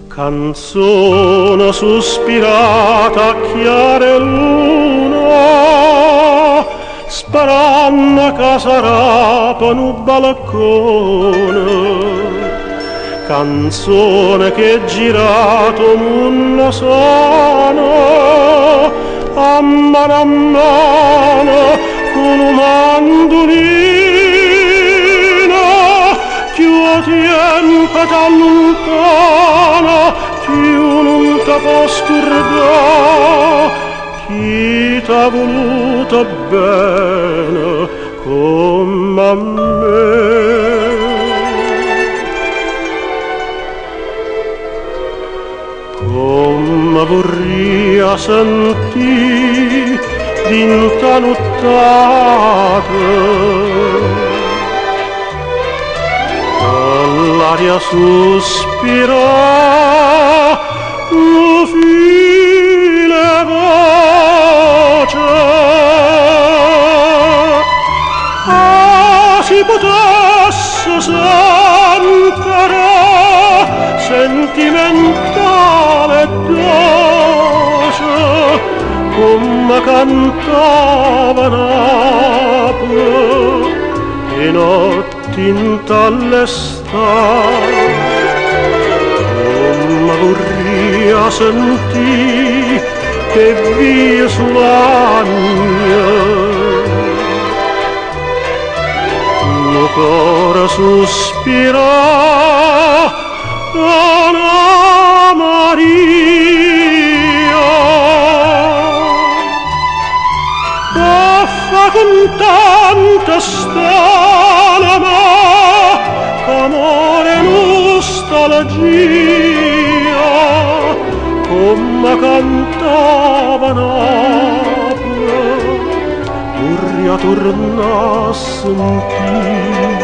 Canzone sospirata chiara luna, sparando che sarà per un balcone. Canzone che girato mondo sono, a mano con un mandolino, più tempo t'allontana, più non ti può scordare, chi t'ha voluto bene come a me. Come vorrei sentire d'inta nottata l'aria sospira, lo file voce. Ah, si potesse sentire sentimentale dolce, come cantava Napoli e notti all'estate. Come vorrei sentire che via sull'agna lo cuore sospira Anna Maria, baffa con tanta stalma, amore nostalgia, come cantava Napoli, vorrei tornare a sentire.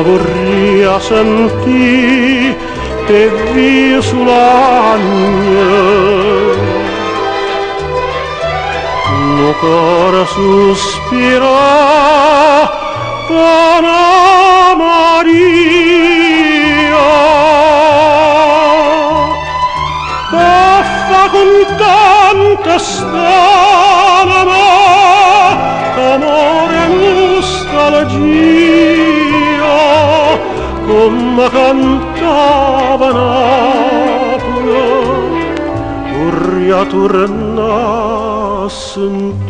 Vorrei sentire che via sull'agna lo cuore sospira Anna Maria, baffa con tanta stalma, amore nostalgia, come cantava Napoli, vorrei tornare a sentire.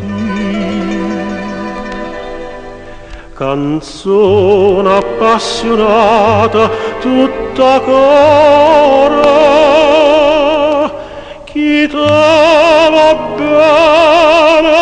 Canzone appassionata tutta cora, chi te va bene